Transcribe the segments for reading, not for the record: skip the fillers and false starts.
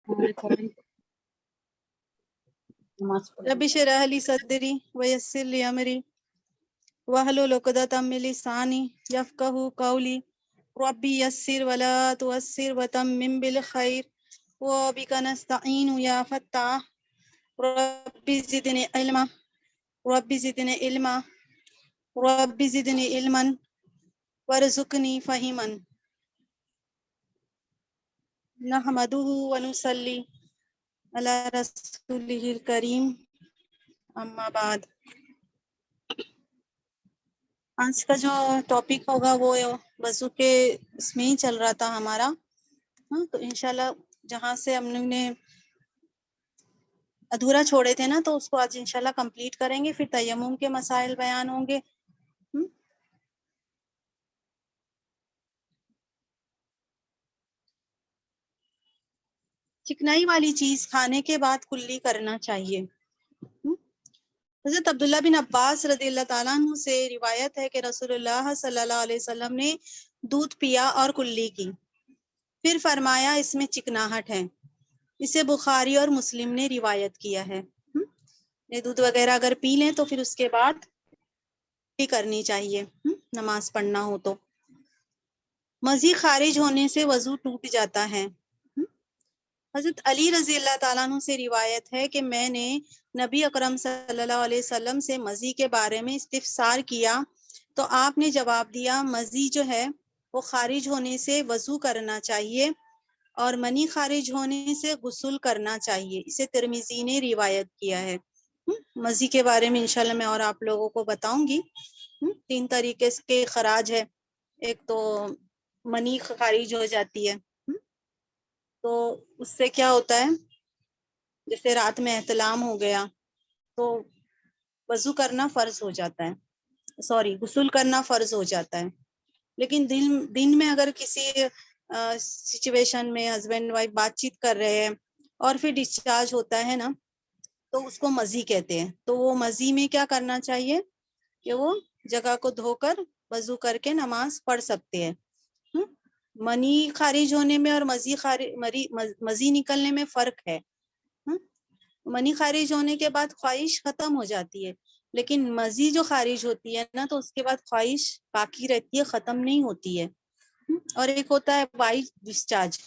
رب اشرح لي صدري ويسر لي امري واحلل عقدة من لساني يفقهوا قولي ربي يسر ولا تعسر وتمم بالخير وبك نستعين يا فتاح ربي زدني علما ربي زدني علما ربي زدني علما وارزقني فهما نحمده ونصلي على رسوله الكريم اما بعد. آج کا جو ٹاپک ہوگا وہ وضو کے اس میں ہی چل رہا تھا ہمارا. تو انشاءاللہ جہاں سے ہم لوگ نے ادھورا چھوڑے تھے نا تو اس کو آج انشاءاللہ کمپلیٹ کریں گے. پھر تیمم کے مسائل بیان ہوں گے. چکنائی والی چیز کھانے کے بعد کلی کرنا چاہیے. حضرت عبداللہ بن عباس رضی اللہ تعالیٰ عنہ سے روایت ہے کہ رسول اللہ صلی اللہ علیہ وسلم نے دودھ پیا اور کلی کی، پھر فرمایا اس میں چکناہٹ ہے. اسے بخاری اور مسلم نے روایت کیا ہے. یہ دودھ وغیرہ اگر پی لیں تو پھر اس کے بعد بھی کرنی چاہیے نماز پڑھنا ہو تو. مزی خارج ہونے سے وضو ٹوٹ جاتا ہے. حضرت علی رضی اللہ تعالیٰ عنہ سے روایت ہے کہ میں نے نبی اکرم صلی اللہ علیہ وسلم سے مزی کے بارے میں استفسار کیا تو آپ نے جواب دیا مزی جو ہے وہ خارج ہونے سے وضو کرنا چاہیے اور منی خارج ہونے سے غسل کرنا چاہیے. اسے ترمذی نے روایت کیا ہے. مزی کے بارے میں انشاءاللہ میں اور آپ لوگوں کو بتاؤں گی. 3 طریقے کے خراج ہے. ایک تو منی خارج ہو جاتی ہے تو اس سے کیا ہوتا ہے، جیسے رات میں احتلام ہو گیا تو وضو کرنا فرض ہو جاتا ہے، غسل کرنا فرض ہو جاتا ہے. لیکن دن میں اگر کسی سچویشن میں ہسبینڈ وائف بات چیت کر رہے ہیں اور پھر ڈسچارج ہوتا ہے نا تو اس کو مزی کہتے ہیں. تو وہ مزی میں کیا کرنا چاہیے کہ وہ جگہ کو دھو کر وضو کر کے نماز پڑھ سکتے ہیں. منی خارج ہونے میں اور مزی نکلنے میں فرق ہے. منی خارج ہونے کے بعد خواہش ختم ہو جاتی ہے، لیکن مزی جو خارج ہوتی ہے نا تو اس کے بعد خواہش باقی رہتی ہے، ختم نہیں ہوتی ہے. اور ایک ہوتا ہے وائٹ ڈسچارج،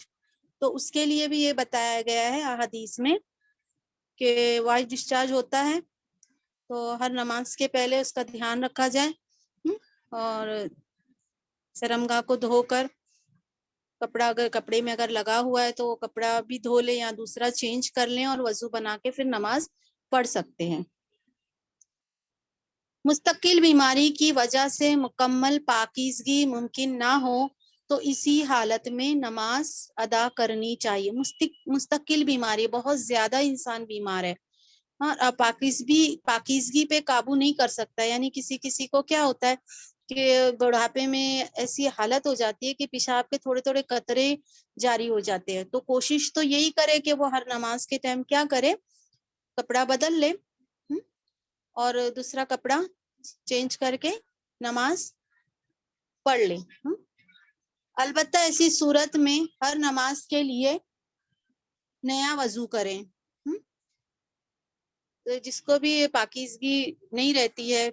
تو اس کے لیے بھی یہ بتایا گیا ہے احادیث میں کہ وائٹ ڈسچارج ہوتا ہے تو ہر نماز کے پہلے اس کا دھیان رکھا جائے اور شرمگاہ کو دھو کر کپڑے میں اگر لگا ہوا ہے تو وہ کپڑا بھی دھو لیں یا دوسرا چینج کر لیں اور وضو بنا کے پھر نماز پڑھ سکتے ہیں. مستقل بیماری کی وجہ سے مکمل پاکیزگی ممکن نہ ہو تو اسی حالت میں نماز ادا کرنی چاہیے. مستقل بیماری، بہت زیادہ انسان بیمار ہے اور پاکیزگی پہ قابو نہیں کر سکتا. یعنی کسی کو کیا ہوتا ہے کہ بڑھاپے میں ایسی حالت ہو جاتی ہے کہ پیشاب کے تھوڑے تھوڑے قطرے جاری ہو جاتے ہیں. تو کوشش تو یہی کرے کہ وہ ہر نماز کے ٹائم کیا کرے، کپڑا بدل لے اور دوسرا کپڑا چینج کر کے نماز پڑھ لے. البتہ ایسی صورت میں ہر نماز کے لیے نیا وضو کریں. جس کو بھی پاکیزگی نہیں رہتی ہے،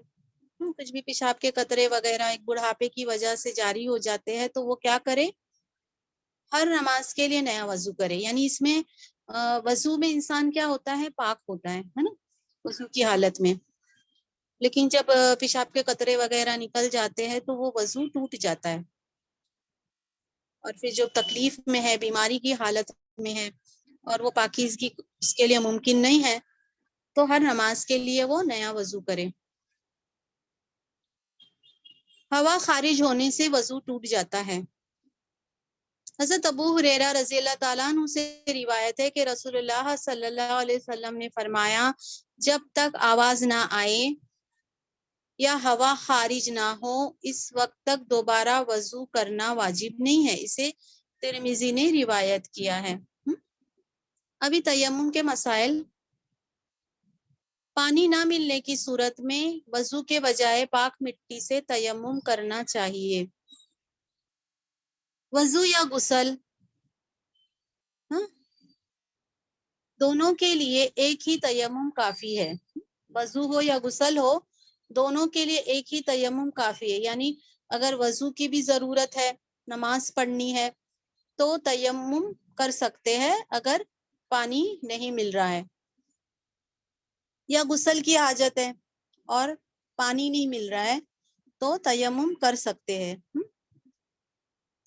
کچھ بھی پیشاب کے قطرے وغیرہ ایک بڑھاپے کی وجہ سے جاری ہو جاتے ہیں تو وہ کیا کرے، ہر نماز کے لیے نیا وضو کرے. یعنی اس میں وضو میں انسان کیا ہوتا ہے، پاک ہوتا ہے نا وضو کی حالت میں. لیکن جب پیشاب کے قطرے وغیرہ نکل جاتے ہیں تو وہ وضو ٹوٹ جاتا ہے اور پھر جو تکلیف میں ہے، بیماری کی حالت میں ہے اور وہ پاکیزگی اس کے لیے ممکن نہیں ہے تو ہر نماز کے لیے وہ نیا وضو کرے. ہوا خارج ہونے سے وضو ٹوٹ جاتا ہے. حضرت ابو ہریرہ رضی اللہ تعالیٰ عنہ سے روایت ہے کہ رسول اللہ صلی اللہ علیہ وسلم نے فرمایا جب تک آواز نہ آئے یا ہوا خارج نہ ہو اس وقت تک دوبارہ وضو کرنا واجب نہیں ہے. اسے ترمذی نے روایت کیا ہے. ابھی تیمم کے مسائل. پانی نہ ملنے کی صورت میں وضو کے بجائے پاک مٹی سے تیمم کرنا چاہیے. وضو یا غسل دونوں کے لیے ایک ہی تیمم کافی ہے، وضو ہو یا غسل ہو دونوں کے لیے ایک ہی تیمم کافی ہے. یعنی اگر وضو کی بھی ضرورت ہے، نماز پڑھنی ہے تو تیمم کر سکتے ہیں اگر پانی نہیں مل رہا ہے، یا غسل کی حاجت ہے اور پانی نہیں مل رہا ہے تو تیمم کر سکتے ہیں.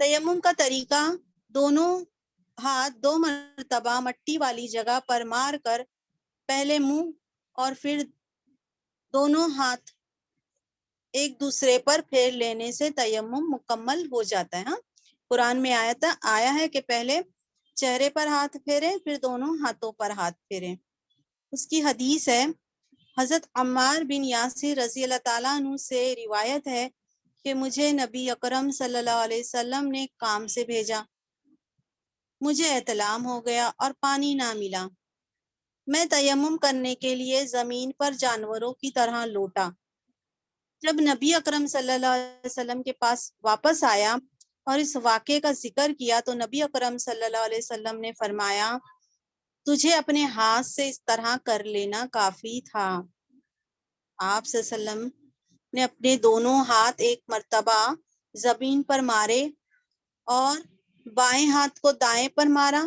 تیمم کا طریقہ: دونوں ہاتھ 2 مرتبہ مٹی والی جگہ پر مار کر پہلے منہ اور پھر دونوں ہاتھ ایک دوسرے پر پھیر لینے سے تیمم مکمل ہو جاتا ہے. قرآن میں آیا ہے کہ پہلے چہرے پر ہاتھ پھیرے پھر دونوں ہاتھوں پر ہاتھ پھیرے. اس کی حدیث ہے، حضرت عمار بن یاسر رضی اللہ تعالیٰ عنہ سے روایت ہے کہ مجھے نبی اکرم صلی اللہ علیہ وسلم نے کام سے بھیجا، مجھے احتلام ہو گیا اور پانی نہ ملا. میں تیمم کرنے کے لیے زمین پر جانوروں کی طرح لوٹا. جب نبی اکرم صلی اللہ علیہ وسلم کے پاس واپس آیا اور اس واقعے کا ذکر کیا تو نبی اکرم صلی اللہ علیہ وسلم نے فرمایا، تجھے اپنے ہاتھ سے اس طرح کر لینا کافی تھا. آپ صلی اللہ علیہ وسلم نے اپنے دونوں ہاتھ ایک مرتبہ زمین پر مارے اور بائیں ہاتھ کو دائیں پر مارا،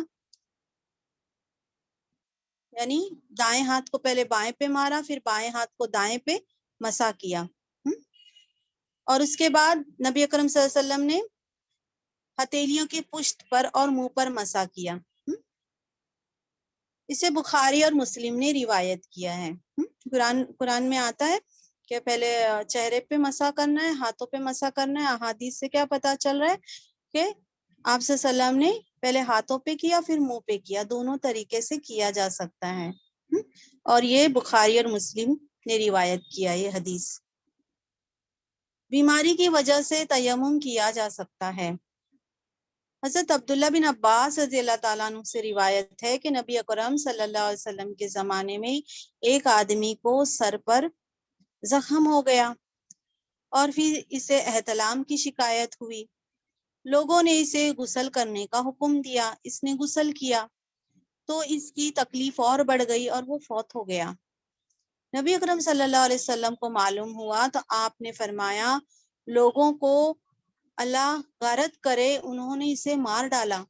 یعنی دائیں ہاتھ کو پہلے بائیں پہ مارا پھر بائیں ہاتھ کو دائیں پہ مسح کیا. اور اس کے بعد نبی اکرم صلی اللہ علیہ وسلم نے ہتھیلیوں کی پشت پر اور منہ پر مسح کیا. اسے بخاری اور مسلم نے روایت کیا ہے. قرآن میں آتا ہے کہ پہلے چہرے پہ مسح کرنا ہے، ہاتھوں پہ مسح کرنا ہے. احادیث سے کیا پتا چل رہا ہے کہ آپ صلی اللہ علیہ وسلم نے پہلے ہاتھوں پہ کیا پھر منہ پہ کیا، دونوں طریقے سے کیا جا سکتا ہے. اور یہ بخاری اور مسلم نے روایت کیا یہ حدیث. بیماری کی وجہ سے تیمم کیا جا سکتا ہے. حضرت عبداللہ بن عباس رضی اللہ تعالیٰ عنہ سے روایت ہے کہ نبی اکرم صلی اللہ علیہ وسلم کے زمانے میں ایک آدمی کو سر پر زخم ہو گیا اور پھر اسے احتلام کی شکایت ہوئی. لوگوں نے اسے غسل کرنے کا حکم دیا، اس نے غسل کیا تو اس کی تکلیف اور بڑھ گئی اور وہ فوت ہو گیا. نبی اکرم صلی اللہ علیہ وسلم کو معلوم ہوا تو آپ نے فرمایا، لوگوں کو اللہ غارت کرے، انہوں نے اسے مار ڈالا.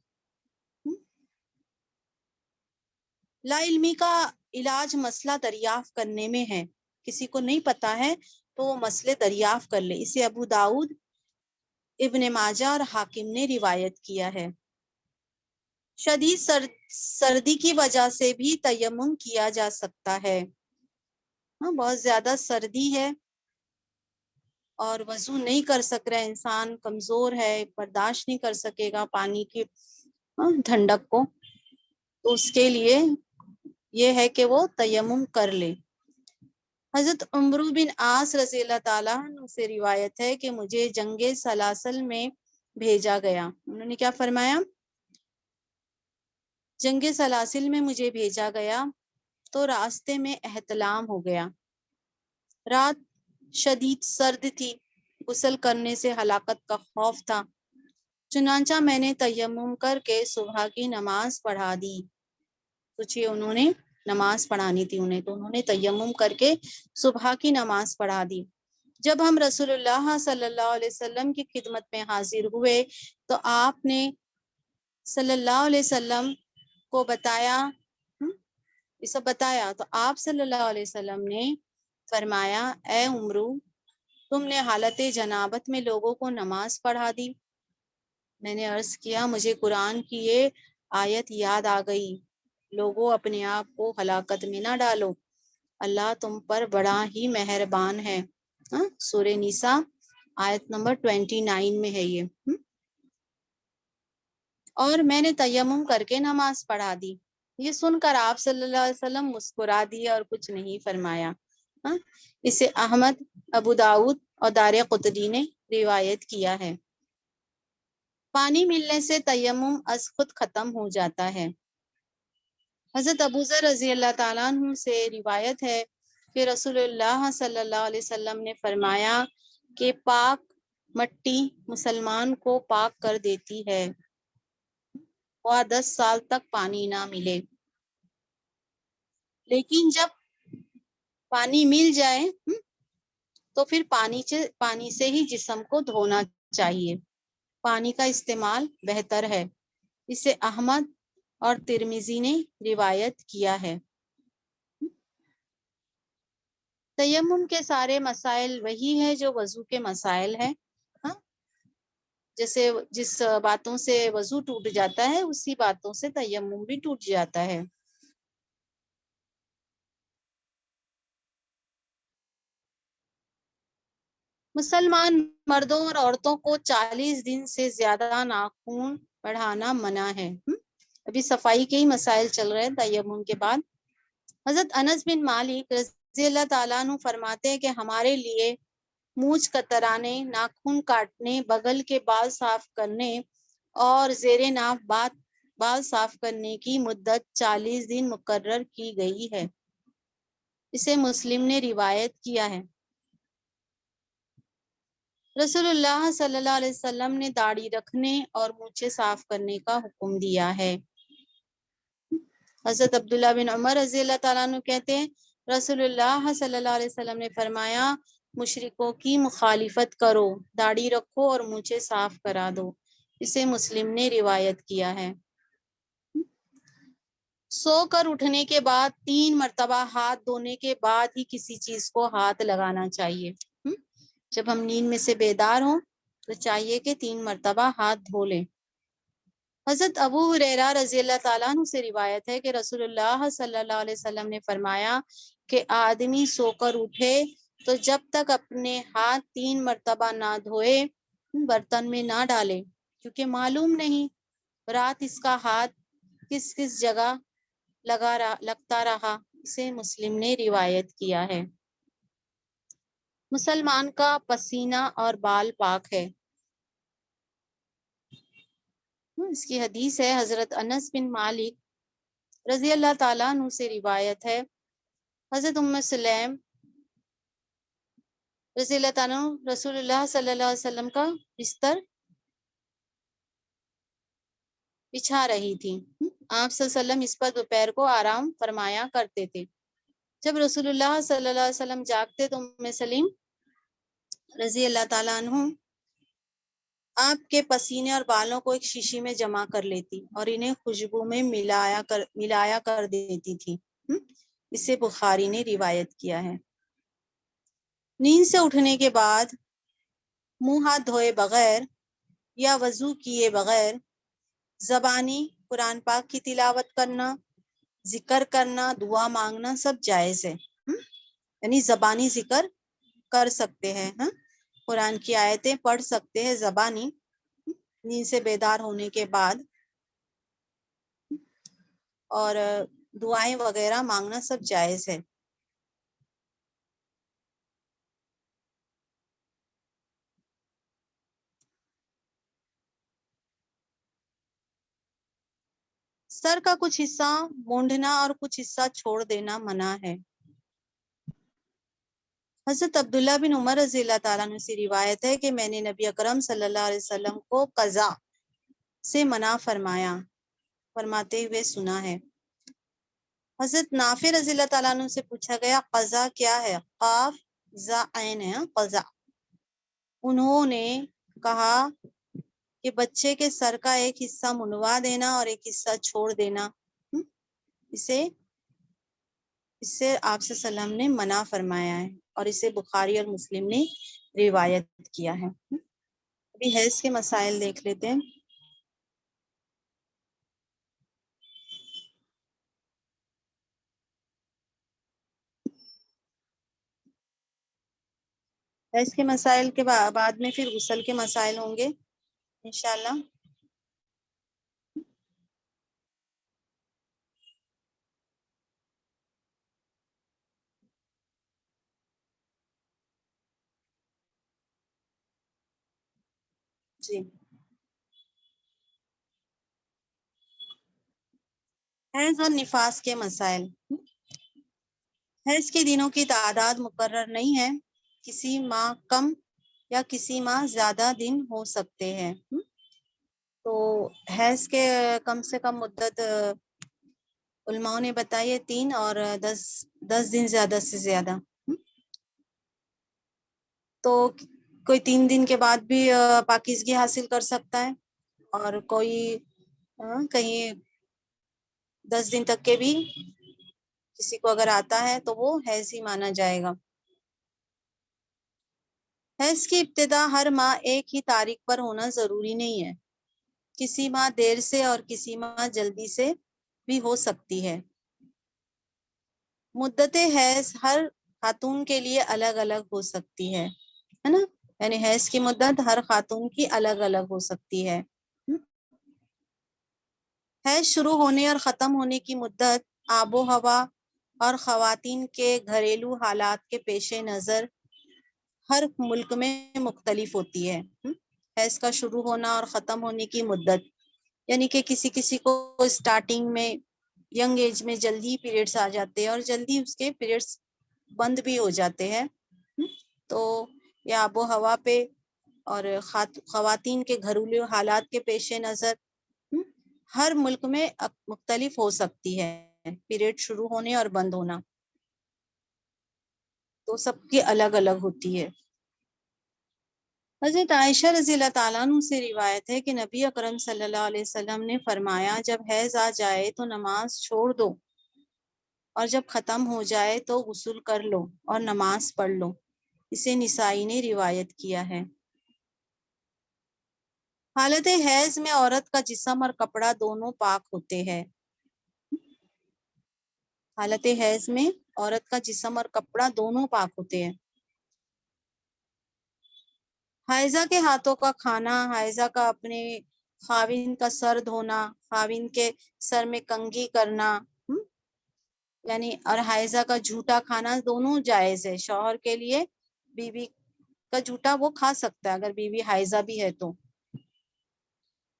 لا علمی کا علاج مسئلہ دریافت کرنے میں ہے. کسی کو نہیں پتا ہے تو وہ مسئلے دریافت کر لے. اسے ابو داؤد، ابن ماجہ اور حاکم نے روایت کیا ہے. شدید سردی کی وجہ سے بھی تیمم کیا جا سکتا ہے. بہت زیادہ سردی ہے اور وضو نہیں کر سک رہا انسان، کمزور ہے، برداشت نہیں کر سکے گا پانی کی ٹھنڈک کو، تو اس کے لیے یہ ہے کہ وہ تیمم کر لے. حضرت عمرو بن عاص رضی اللہ تعالیٰ عنہ سے روایت ہے کہ مجھے جنگ سلاسل میں بھیجا گیا. انہوں نے کیا فرمایا؟ جنگ سلاسل میں مجھے بھیجا گیا تو راستے میں احتلام ہو گیا. رات شدید سرد تھی، غسل کرنے سے ہلاکت کا خوف تھا، چنانچہ میں نے تیمم کر کے صبح کی نماز پڑھا دی. سوچئے انہوں نے نماز پڑھانی تھی انہیں، تو انہوں نے تیمم کر کے صبح کی نماز پڑھا دی. جب ہم رسول اللہ صلی اللہ علیہ وسلم کی خدمت میں حاضر ہوئے تو آپ نے صلی اللہ علیہ وسلم کو بتایا یہ سب بتایا تو آپ صلی اللہ علیہ وسلم نے فرمایا، اے عمرو، تم نے حالت جنابت میں لوگوں کو نماز پڑھا دی. میں نے عرض کیا، مجھے قرآن کی یہ آیت یاد آ گئی، لوگوں اپنے آپ کو ہلاکت میں نہ ڈالو، اللہ تم پر بڑا ہی مہربان ہے. سورہ نساء آیت نمبر 29 میں ہے یہ. اور میں نے تیمم کر کے نماز پڑھا دی. یہ سن کر آپ صلی اللہ علیہ وسلم مسکرا دیے اور کچھ نہیں فرمایا. اسے احمد، ابو داؤد اور دارقطنی نے روایت کیا ہے. پانی ملنے سے تیمم از خود ختم ہو جاتا ہے. حضرت ابوذر رضی اللہ تعالیٰ عنہ سے روایت ہے کہ رسول اللہ صلی اللہ علیہ وسلم نے فرمایا کہ پاک مٹی مسلمان کو پاک کر دیتی ہے، خواہ 10 سال تک پانی نہ ملے. لیکن جب پانی مل جائے تو پھر پانی سے ہی جسم کو دھونا چاہیے. پانی کا استعمال بہتر ہے. اسے احمد اور ترمذی نے روایت کیا ہے. تیمم کے سارے مسائل وہی ہے جو وضو کے مسائل ہیں. جیسے جس باتوں سے وضو ٹوٹ جاتا ہے اسی باتوں سے تیمم بھی ٹوٹ جاتا ہے. مسلمان مردوں اور عورتوں کو 40 دن سے زیادہ ناخن بڑھانا منع ہے. ابھی صفائی کے ہی مسائل چل رہے ہیں تیمم کے بعد. حضرت انس بن مالک رضی اللہ تعالیٰ عنہ فرماتے ہیں کہ ہمارے لیے مونچھ کترانے، ناخن کاٹنے، بغل کے بال صاف کرنے اور زیر ناف بال صاف کرنے کی مدت 40 دن مقرر کی گئی ہے. اسے مسلم نے روایت کیا ہے. رسول اللہ صلی اللہ علیہ وسلم نے داڑھی رکھنے اور مونچھیں صاف کرنے کا حکم دیا ہے. حضرت عبداللہ بن عمر رضی اللہ تعالیٰ عنہ کہتے ہیں رسول اللہ صلی اللہ علیہ وسلم نے فرمایا مشرکوں کی مخالفت کرو، داڑھی رکھو اور مونچھیں صاف کرا دو. اسے مسلم نے روایت کیا ہے. سو کر اٹھنے کے بعد 3 مرتبہ ہاتھ دھونے کے بعد ہی کسی چیز کو ہاتھ لگانا چاہیے. جب ہم نیند میں سے بیدار ہوں تو چاہیے کہ 3 مرتبہ ہاتھ دھو لیں. حضرت ابو ہریرہ رضی اللہ تعالیٰ عنہ سے روایت ہے کہ رسول اللہ صلی اللہ علیہ وسلم نے فرمایا کہ آدمی سو کر اٹھے تو جب تک اپنے ہاتھ 3 مرتبہ نہ دھوئے برتن میں نہ ڈالے، کیونکہ معلوم نہیں رات اس کا ہاتھ کس کس جگہ لگتا رہا. اسے مسلم نے روایت کیا ہے. مسلمان کا پسینہ اور بال پاک ہے. اس کی حدیث ہے حضرت انس بن مالک رضی اللہ تعالیٰ عنہ سے روایت ہے. حضرت ام سلیم رضی اللہ تعالیٰ عنہ رسول اللہ صلی اللہ علیہ وسلم کا بستر بچھا رہی تھی. آپ صلی اللہ علیہ وسلم اس پر دوپہر کو آرام فرمایا کرتے تھے. جب رسول اللہ صلی اللہ علیہ وسلم جاگتے تو ام سلیم رضی اللہ تعالیٰ عنہ آپ کے پسینے اور بالوں کو ایک شیشی میں جمع کر لیتی اور انہیں خوشبو میں ملایا کر دیتی تھی. اسے بخاری نے روایت کیا ہے. نیند سے اٹھنے کے بعد منہ ہاتھ دھوئے بغیر یا وضو کیے بغیر زبانی قرآن پاک کی تلاوت کرنا، ذکر کرنا، دعا مانگنا سب جائز ہے. یعنی زبانی ذکر کر سکتے ہیں، قرآن کی آیتیں پڑھ سکتے ہیں زبانی نیند سے بیدار ہونے کے بعد، اور دعائیں وغیرہ مانگنا سب جائز ہے. سر کا کچھ حصہ مونڈنا اور کچھ حصہ چھوڑ دینا منع ہے. حضرت عبداللہ بن عمر رضی اللہ تعالیٰ عنہ سے روایت ہے کہ میں نے نبی اکرم صلی اللہ علیہ وسلم کو قضا سے منع فرماتے ہوئے سنا ہے. حضرت نافع رضی اللہ تعالیٰ عنہ سے پوچھا گیا قضا کیا ہے؟ قاف زا عین ہے قضا. انہوں نے کہا کہ بچے کے سر کا ایک حصہ منڈوا دینا اور ایک حصہ چھوڑ دینا. اسے آپ صلی اللہ علیہ وسلم نے منع فرمایا ہے اور اسے بخاری اور مسلم نے روایت کیا ہے. ابھی حیض کے مسائل دیکھ لیتے ہیں. حیض کے مسائل کے بعد میں پھر غسل کے مسائل ہوں گے انشاءاللہ. جی، حیض اور نفاس کے مسائل. حیض کے دنوں کی تعداد مقرر نہیں ہے. کسی ماہ کم یا کسی ماہ زیادہ دن ہو سکتے ہیں. تو حیض کے کم سے کم مدت علماء نے بتایا 3 اور 10 دن زیادہ سے زیادہ. تو کوئی 3 دن کے بعد بھی پاکیزگی حاصل کر سکتا ہے، اور کوئی کہیں 10 دن تک کے بھی کسی کو اگر آتا ہے تو وہ حیض ہی مانا جائے گا. حیض کی ابتدا ہر ماہ ایک ہی تاریخ پر ہونا ضروری نہیں ہے. کسی ماہ دیر سے اور کسی ماہ جلدی سے بھی ہو سکتی ہے. مدت حیض ہر خاتون کے لیے الگ الگ ہو سکتی ہے نا، یعنی حیض کی مدت ہر خاتون کی الگ الگ ہو سکتی ہے. حیض شروع ہونے اور ختم ہونے کی مدت آب و ہوا اور خواتین کے گھریلو حالات کے پیش نظر ہر ملک میں مختلف ہوتی ہے. حیض کا شروع ہونا اور ختم ہونے کی مدت، یعنی کہ کسی کو اسٹارٹنگ میں ینگ ایج میں جلدی پیریڈز آ جاتے ہیں اور جلدی اس کے پیریڈز بند بھی ہو جاتے ہیں. تو یہ آب و ہوا پہ اور خواتین کے گھریلو حالات کے پیش نظر ہر ملک میں مختلف ہو سکتی ہے پیریڈ شروع ہونے اور بند ہونا، تو سب کی الگ الگ ہوتی ہے. حضرت عائشہ رضی اللہ تعالیٰ عنہ سے روایت ہے کہ نبی اکرم صلی اللہ علیہ وسلم نے فرمایا، جب حیض آ جائے تو نماز چھوڑ دو، اور جب ختم ہو جائے تو غسل کر لو اور نماز پڑھ لو. اسے نسائی نے روایت کیا ہے. حالت حیض میں عورت کا جسم اور کپڑا دونوں پاک ہوتے ہیں. حالت حیض میں عورت کا جسم اور کپڑا دونوں پاک ہوتے ہیں. حائضہ کے ہاتھوں کا کھانا، حائضہ کا اپنے خاوند کا سر دھونا، خاوند کے سر میں کنگھی کرنا، یعنی اور حائضہ کا جھوٹا کھانا دونوں جائز ہے. شوہر کے لیے بیوی کا جھوٹا وہ کھا سکتا ہے اگر بیوی حائضہ بھی ہے تو.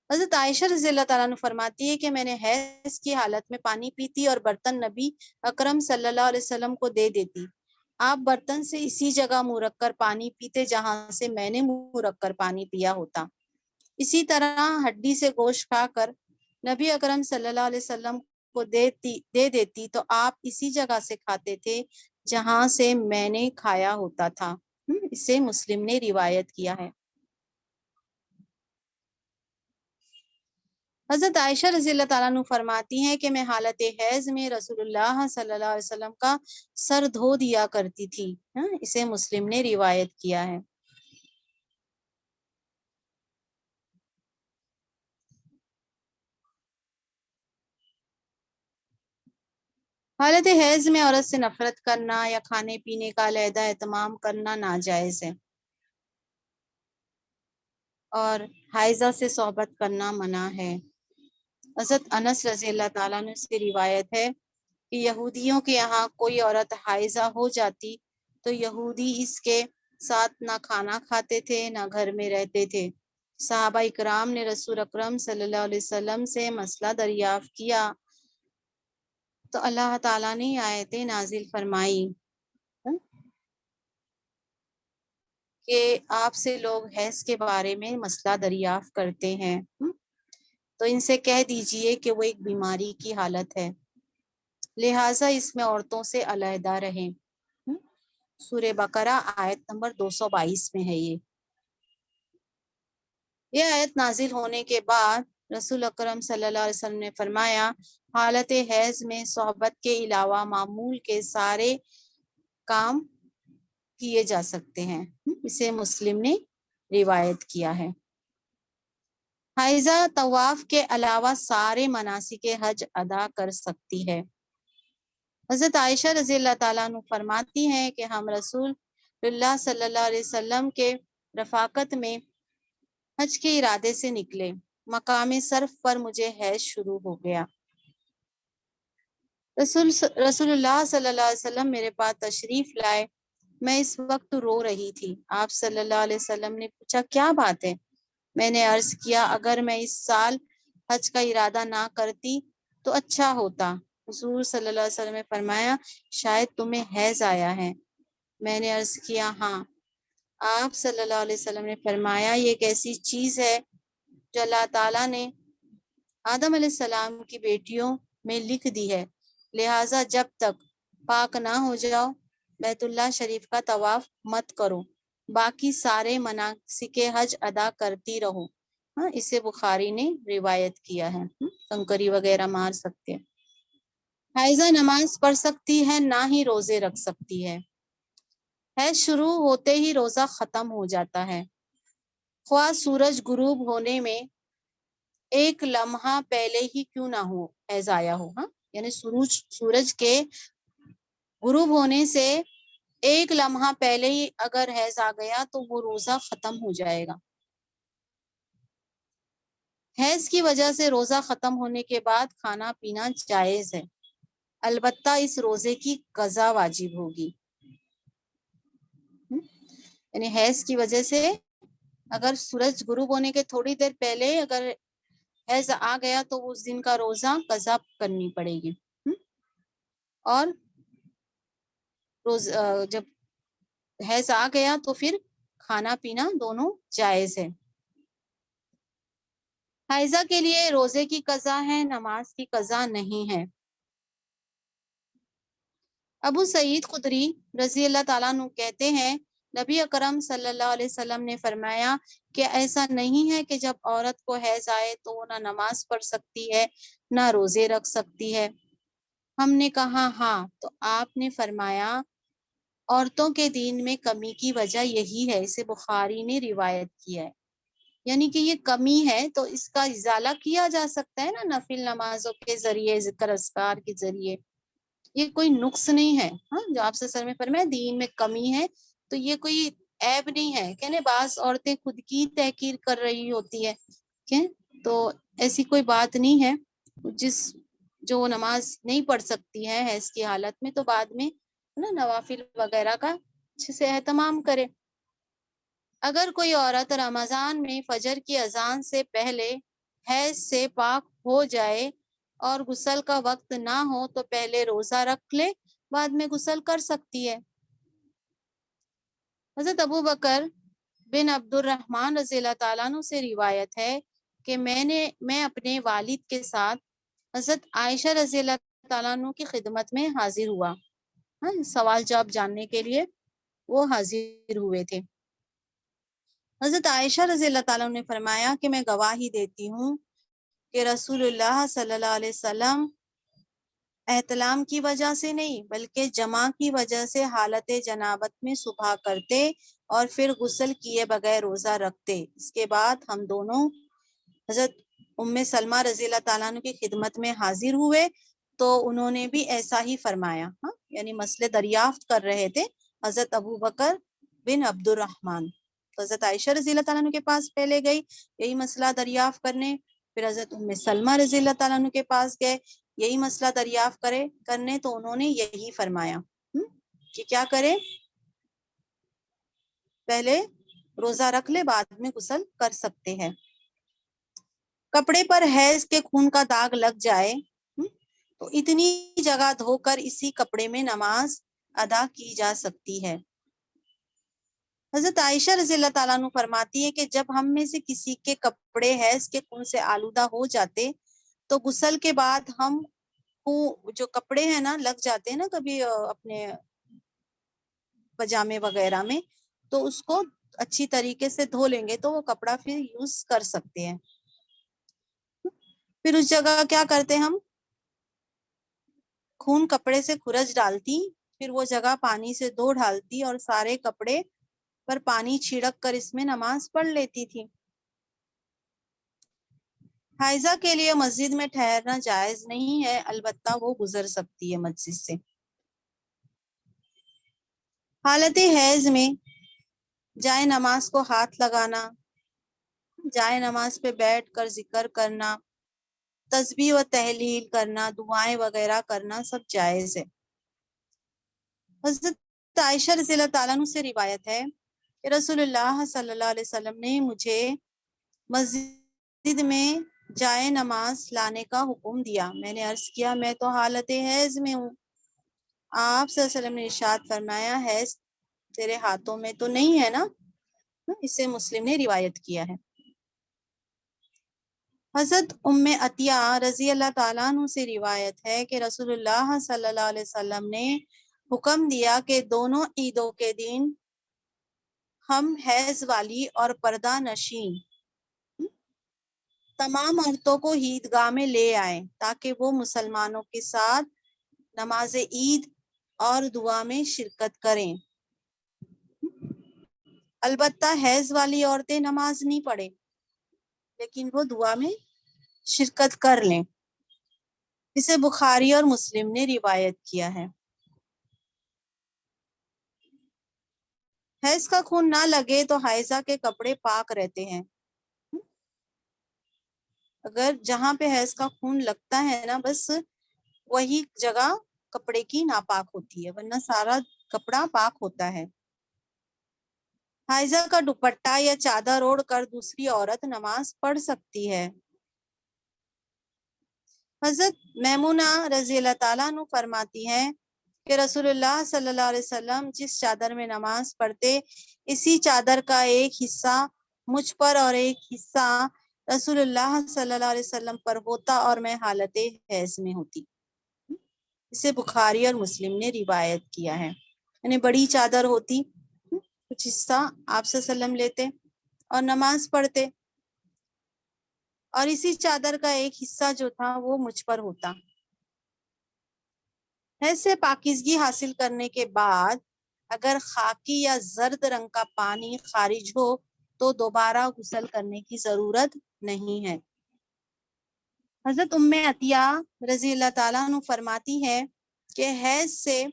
حضرت عائشہ رضی اللہ تعالیٰ عنہ فرماتی ہے کہ میں نے حیض کی حالت میں پانی پیتی اور برتن نبی اکرم صلی اللہ علیہ وسلم کو دے دیتی. آپ برتن سے اسی جگہ منہ رکھ کر پانی پیتے جہاں سے میں نے منہ رکھ کر پانی پیا ہوتا. اسی طرح ہڈی سے گوشت کھا کر نبی اکرم صلی اللہ علیہ وسلم کو دے دیتی تو آپ اسی جگہ سے کھاتے تھے جہاں سے میں نے کھایا ہوتا تھا. اسے مسلم نے روایت کیا ہے. حضرت عائشہ رضی اللہ تعالیٰ عنہ فرماتی ہیں کہ میں حالت حیض میں رسول اللہ صلی اللہ علیہ وسلم کا سر دھو دیا کرتی تھی. اسے مسلم نے روایت کیا ہے. حالت حیض میں عورت سے نفرت کرنا یا کھانے پینے کا علیحدہ اہتمام کرنا ناجائز ہے، اور حائضہ سے صحبت کرنا منع ہے. حضرت انس رضی اللہ تعالیٰ عنہ سے روایت ہے کہ یہودیوں کے یہاں کوئی عورت حائضہ ہو جاتی تو یہودی اس کے ساتھ نہ کھانا کھاتے تھے نہ گھر میں رہتے تھے. صحابہ اکرام نے رسول اکرم صلی اللہ علیہ وسلم سے مسئلہ دریافت کیا تو اللہ تعالیٰ نے آیتیں نازل فرمائی کہ آپ سے لوگ حیض کے بارے میں مسئلہ دریافت کرتے ہیں تو ان سے کہہ دیجئے کہ وہ ایک بیماری کی حالت ہے، لہٰذا اس میں عورتوں سے علیحدہ رہیں. سورہ بقرہ آیت نمبر 222 میں ہے. یہ آیت نازل ہونے کے بعد رسول اکرم صلی اللہ علیہ وسلم نے فرمایا، حالت حیض میں صحبت کے علاوہ معمول کے سارے کام کیے جا سکتے ہیں. اسے مسلم نے روایت کیا ہے. حائضہ طواف کے علاوہ سارے مناسک حج ادا کر سکتی ہے. حضرت عائشہ رضی اللہ تعالیٰ عنہ فرماتی ہیں کہ ہم رسول اللہ صلی اللہ علیہ وسلم کے رفاقت میں حج کے ارادے سے نکلے. مقام صرف پر مجھے حیض شروع ہو گیا. رسول اللہ صلی اللہ علیہ وسلم میرے پاس تشریف لائے. میں اس وقت رو رہی تھی. آپ صلی اللہ علیہ وسلم نے پوچھا کیا بات ہے؟ میں نے عرض کیا اگر میں اس سال حج کا ارادہ نہ کرتی تو اچھا ہوتا. حضور صلی اللہ علیہ وسلم نے فرمایا شاید تمہیں حیض آیا ہے. میں نے عرض کیا ہاں. آپ صلی اللہ علیہ وسلم نے فرمایا یہ ایک ایسی چیز ہے جو اللہ تعالیٰ نے آدم علیہ السلام کی بیٹیوں میں لکھ دی ہے. لہٰذا جب تک پاک نہ ہو جاؤ بیت اللہ شریف کا طواف مت کرو، باقی سارے مناسک حج ادا کرتی رہو۔ ہاں، اسے بخاری نے روایت کیا ہے۔ کنکری وغیرہ مار سکتے ہیں۔ حائضہ نماز پڑھ سکتی ہے، نہ ہی روزے رکھ سکتی ہے۔ حیض شروع ہوتے ہی روزہ ختم ہو جاتا ہے، خواہ سورج غروب ہونے میں ایک لمحہ پہلے ہی کیوں نہ ہو حیض آیا ہو۔ ہاں، یعنی سورج کے غروب ہونے سے ایک لمحہ پہلے ہی اگر حیض آ گیا تو وہ روزہ ختم ہو جائے گا۔ حیض کی وجہ سے روزہ ختم ہونے کے بعد کھانا پینا جائز ہے، البتہ اس روزے کی قضا واجب ہوگی۔ یعنی حیض کی وجہ سے اگر سورج غروب ہونے کے تھوڑی دیر پہلے اگر حیض آ گیا تو اس دن کا روزہ قضا کرنی پڑے گی، اور جب حیض آ گیا تو پھر کھانا پینا دونوں جائز ہے۔ حائضہ کے لیے روزے کی قضا ہے، نماز کی قضا نہیں ہے۔ ابو سعید خدری رضی اللہ تعالیٰ عنہ کہتے ہیں نبی اکرم صلی اللہ علیہ وسلم نے فرمایا کہ ایسا نہیں ہے کہ جب عورت کو حیض آئے تو وہ نہ نماز پڑھ سکتی ہے نہ روزے رکھ سکتی ہے۔ ہم نے کہا ہاں، تو آپ نے فرمایا عورتوں کے دین میں کمی کی وجہ یہی ہے۔ اسے بخاری نے روایت کیا ہے، یعنی کہ یہ کمی ہے تو اس کا ازالہ کیا جا سکتا ہے نا، نفل نمازوں کے ذریعے، ذکر اذکار کے ذریعے۔ یہ کوئی نقص نہیں ہے۔ ہاں، جو آپ سے سر میں فرمایا دین میں کمی ہے تو یہ کوئی عیب نہیں ہے کہ بعض عورتیں خود کی تحقیر کر رہی ہوتی ہے تو ایسی کوئی بات نہیں ہے۔ جو نماز نہیں پڑھ سکتی ہے حیض کی حالت میں تو بعد میں نوافل وغیرہ کا اچھے سے اہتمام کرے۔ اگر کوئی عورت رمضان میں فجر کی اذان سے پہلے حیض سے پاک ہو جائے اور غسل کا وقت نہ ہو تو پہلے روزہ رکھ لے، بعد میں غسل کر سکتی ہے۔ حضرت ابو بکر بن عبد الرحمن رضی اللہ تعالیٰ عنہ سے روایت ہے کہ میں اپنے والد کے ساتھ حضرت عائشہ رضی اللہ تعالیٰ عنہ کی خدمت میں حاضر ہوا۔ سوال جواب جاننے کے لیے وہ حاضر ہوئے تھے۔ حضرت عائشہ رضی اللہ تعالیٰ عنہ نے فرمایا کہ میں گواہی دیتی ہوں کہ رسول اللہ صلی اللہ علیہ وسلم احتلام کی وجہ سے نہیں بلکہ جماع کی وجہ سے حالت جنابت میں صبح کرتے اور پھر غسل کیے بغیر روزہ رکھتے۔ اس کے بعد ہم دونوں حضرت ام سلمہ رضی اللہ تعالیٰ عنہ کی خدمت میں حاضر ہوئے تو انہوں نے بھی ایسا ہی فرمایا۔ یعنی مسئلے دریافت کر رہے تھے حضرت ابو بکر بن عبد الرحمن، حضرت عائشہ رضی اللہ تعالیٰ عنہ کے پاس پہلے گئی یہی مسئلہ دریافت کرنے، پھر حضرت ام سلمہ رضی اللہ تعالیٰ عنہ کے پاس گئے یہی مسئلہ دریافت کرنے تو انہوں نے یہی فرمایا کہ کیا کرے، پہلے روزہ رکھ لے بعد میں غسل کر سکتے ہیں۔ کپڑے پر حیض کے خون کا داغ لگ جائے تو اتنی جگہ دھو کر اسی کپڑے میں نماز ادا کی جا سکتی ہے۔ حضرت عائشہ رضی اللہ تعالیٰ عنہ فرماتی ہے کہ جب ہم میں سے کسی کے کپڑے حیض کے خون سے آلودہ ہو جاتے تو غسل کے بعد ہم جو کپڑے ہیں لگ جاتے ہیں کبھی اپنے پجامے وغیرہ میں تو اس کو اچھی طریقے سے دھو لیں گے تو وہ کپڑا پھر یوز کر سکتے ہیں۔ پھر اس جگہ کیا کرتے ہم خون کپڑے سے کھرچ ڈالتی، پھر وہ جگہ پانی سے دھو ڈالتی اور سارے کپڑے پر پانی چھڑک کر اس میں نماز پڑھ لیتی تھی۔ حائضہ کے لیے مسجد میں ٹھہرنا جائز نہیں ہے، البتہ وہ گزر سکتی ہے مسجد سے۔ حالت حیض میں جائے نماز کو ہاتھ لگانا، جائے نماز پہ بیٹھ کر ذکر کرنا، تسبیح و تحلیل کرنا، دعائیں وغیرہ کرنا سب جائز ہے۔ حضرت عائشہ رضی اللہ تعالیٰ عنہ سے روایت ہے کہ رسول اللہ صلی اللہ علیہ وسلم نے مجھے مسجد میں جائے نماز لانے کا حکم دیا۔ میں نے عرض کیا میں تو حالت حیض میں ہوں۔ آپ صلی اللہ علیہ وسلم نے ارشاد فرمایا حیض تیرے ہاتھوں میں تو نہیں ہے نا؟ اسے مسلم نے روایت کیا ہے۔ حضرت ام عطیہ رضی اللہ تعالیٰ عنہ سے روایت ہے کہ رسول اللہ صلی اللہ علیہ وسلم نے حکم دیا کہ دونوں عیدوں کے دن ہم حیض والی اور پردہ نشین تمام عورتوں کو عیدگاہ میں لے آئیں تاکہ وہ مسلمانوں کے ساتھ نماز عید اور دعا میں شرکت کریں۔ البتہ حیض والی عورتیں نماز نہیں پڑھیں لیکن وہ دعا میں شرکت کر لیں۔ اسے بخاری اور مسلم نے روایت کیا ہے۔ حیض کا خون نہ لگے تو حائضہ کے کپڑے پاک رہتے ہیں۔ اگر جہاں پہ حیض کا خون لگتا ہے نا بس وہی جگہ کپڑے کی ناپاک ہوتی ہے ورنہ سارا کپڑا پاک ہوتا ہے۔ حائضہ کا دوپٹہ یا چادر اوڑھ کر دوسری عورت نماز پڑھ سکتی ہے۔ حضرت میمونہ رضی اللہ تعالیٰ عنہ فرماتی ہیں کہ رسول اللہ صلی اللہ علیہ وسلم جس چادر میں نماز پڑھتے اسی چادر کا ایک حصہ مجھ پر اور ایک حصہ رسول اللہ صلی اللہ علیہ وسلم پر ہوتا اور میں حالت حیض میں ہوتی۔ اسے بخاری اور مسلم نے روایت کیا ہے۔ یعنی بڑی چادر ہوتی، کچھ حصہ آپ صلی اللہ علیہ وسلم لیتے اور نماز پڑھتے، اور اسی چادر کا ایک حصہ جو تھا وہ مجھ پر ہوتا۔ حیض سے پاکیزگی حاصل کرنے کے بعد اگر خاکی یا زرد رنگ کا پانی خارج ہو تو دوبارہ غسل کرنے کی ضرورت نہیں ہے۔ حضرت ام عطیہ رضی اللہ تعالیٰ عنہ فرماتی ہے کہ حیض سے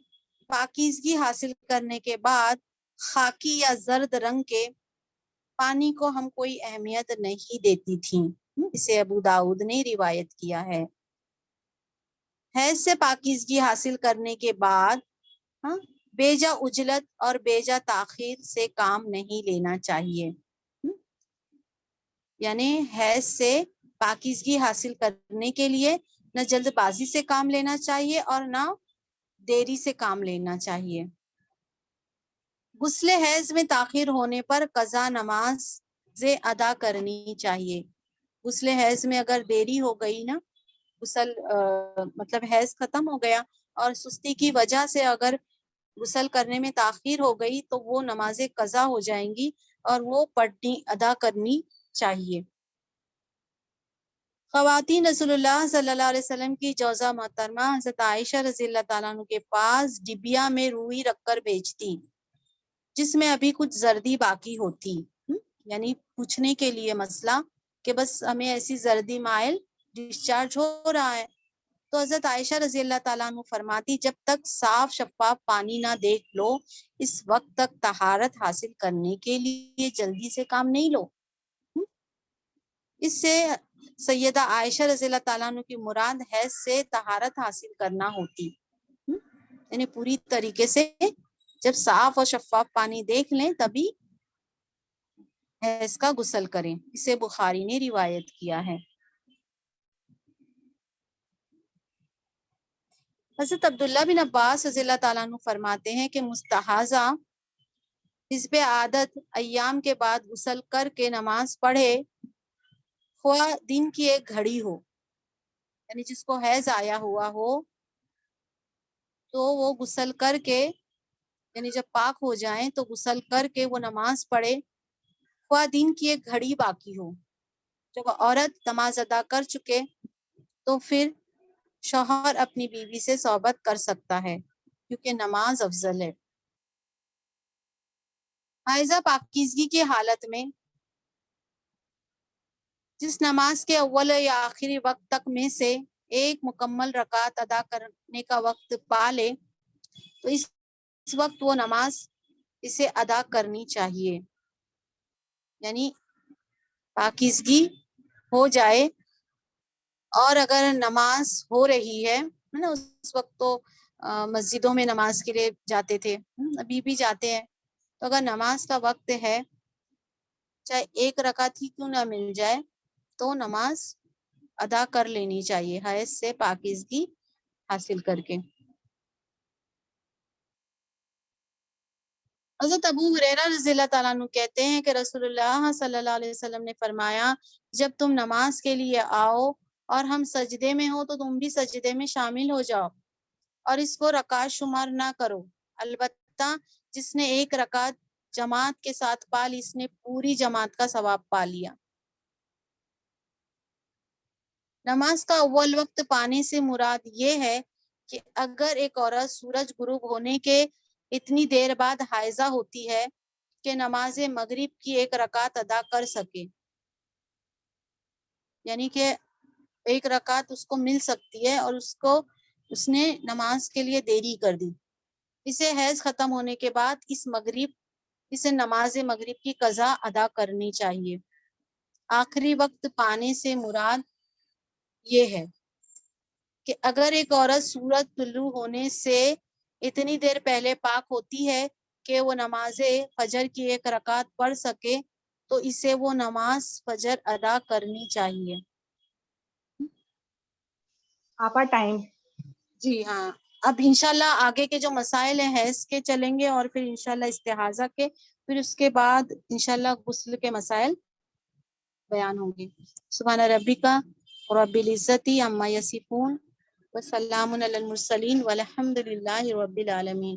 پاکیزگی حاصل کرنے کے بعد خاکی یا زرد رنگ کے پانی کو ہم کوئی اہمیت نہیں دیتی تھیں۔ اسے ابو داؤد نے روایت کیا ہے۔ حیض سے پاکیزگی حاصل کرنے کے بعد بیجا اجلت اور بیجا تاخیر سے کام نہیں لینا چاہیے۔ یعنی حیض سے پاکیزگی حاصل کرنے کے لیے نہ جلد بازی سے کام لینا چاہیے اور نہ دیری سے کام لینا چاہیے۔ غسل حیض میں تاخیر ہونے پر قضا نماز ادا کرنی چاہیے۔ غسل حیض میں اگر دیری ہو گئی نا، غسل مطلب حیض ختم ہو گیا اور سستی کی وجہ سے اگر غسل کرنے میں تاخیر ہو گئی تو وہ نمازیں قضا ہو جائیں گی اور وہ پڑھنی ادا کرنی چاہیے۔ خواتین رسول اللہ صلی اللہ علیہ وسلم کی جوزہ محترمہ حضرت عائشہ رضی اللہ تعالیٰ عنہ کے پاس ڈبیا میں روئی رکھ کر بیچتی جس میں ابھی کچھ زردی باقی ہوتی، یعنی پوچھنے کے لیے مسئلہ کہ بس ہمیں ایسی زردی مائل ڈسچارج ہو رہا ہے، تو حضرت عائشہ رضی اللہ تعالیٰ عنہ فرماتی جب تک صاف شفاف پانی نہ دیکھ لو اس وقت تک طہارت حاصل کرنے کے لیے جلدی سے کام نہیں لو۔ اس سے سیدہ عائشہ رضی اللہ تعالیٰ عنہ کی مراد حیض سے طہارت حاصل کرنا ہوتی، یعنی پوری طریقے سے جب صاف اور شفاف پانی دیکھ لیں تبھی حیض کا غسل کریں۔ اسے بخاری نے روایت کیا ہے۔ حضرت عبداللہ بن عباس رضی اللہ تعالیٰ عنہ فرماتے ہیں کہ مستحاضہ حسب عادت ایام کے بعد غسل کر کے نماز پڑھے خواہ دن کی ایک گھڑی ہو، یعنی جس کو حیض آیا ہوا ہو تو وہ غسل کر کے یعنی جب پاک ہو جائیں تو غسل کر کے وہ نماز پڑھے خواہ دن کی ایک گھڑی باقی ہو۔ جب عورت نماز ادا کر چکے تو پھر شوہر اپنی بیوی سے صحبت کر سکتا ہے کیونکہ نماز افضل ہے۔ حائضہ پاکیزگی کی حالت میں جس نماز کے اول یا آخری وقت تک میں سے ایک مکمل رکعت ادا کرنے کا وقت پا لے تو اس وقت وہ نماز اسے ادا کرنی چاہیے، یعنی پاکیزگی ہو جائے۔ اور اگر نماز ہو رہی ہے نا اس وقت تو مسجدوں میں نماز کے لیے جاتے تھے، ابھی بھی جاتے ہیں، تو اگر نماز کا وقت ہے چاہے ایک رکعت ہی کیوں نہ مل جائے تو نماز ادا کر لینی چاہیے حیض سے پاکیزگی حاصل کر کے۔ حضرت ابو ہریرہ رضی اللہ تعالیٰ عنہ کہتے ہیں کہ رسول اللہ صلی اللہ علیہ وسلم نے فرمایا جب تم نماز کے لیے آؤ اور ہم سجدے میں ہو تو تم بھی سجدے میں شامل ہو جاؤ اور اس کو رکعت شمار نہ کرو، البتہ جس نے ایک رکعت جماعت کے ساتھ پا لی اس نے پوری جماعت کا ثواب پا لیا۔ نماز کا اول وقت پانے سے مراد یہ ہے کہ اگر ایک عورت سورج غروب ہونے کے اتنی دیر بعد حائضہ ہوتی ہے کہ نماز مغرب کی ایک رکعت ادا کر سکے، یعنی کہ ایک رکعت اس کو مل سکتی ہے اور اس نے نماز کے لیے دیری کر دی، اسے حیض ختم ہونے کے بعد اسے نماز مغرب کی قضا ادا کرنی چاہیے۔ آخری وقت پانے سے مراد یہ ہے کہ اگر ایک عورت سورج طلوع ہونے سے اتنی دیر پہلے پاک ہوتی ہے کہ وہ نماز فجر کی ایک رکعت پڑھ سکے تو اسے وہ نماز فجر ادا کرنی چاہیے۔ آپا ٹائم جی ہاں، اب انشاءاللہ آگے کے جو مسائل ہیں حیض کے چلیں گے اور پھر انشاءاللہ استحاضہ کے، پھر اس کے بعد انشاءاللہ غسل کے مسائل بیان ہوں گے۔ سبحان ربک رب العزت عما یصفون وسلام علی المرسلین والحمد للہ رب العالمین۔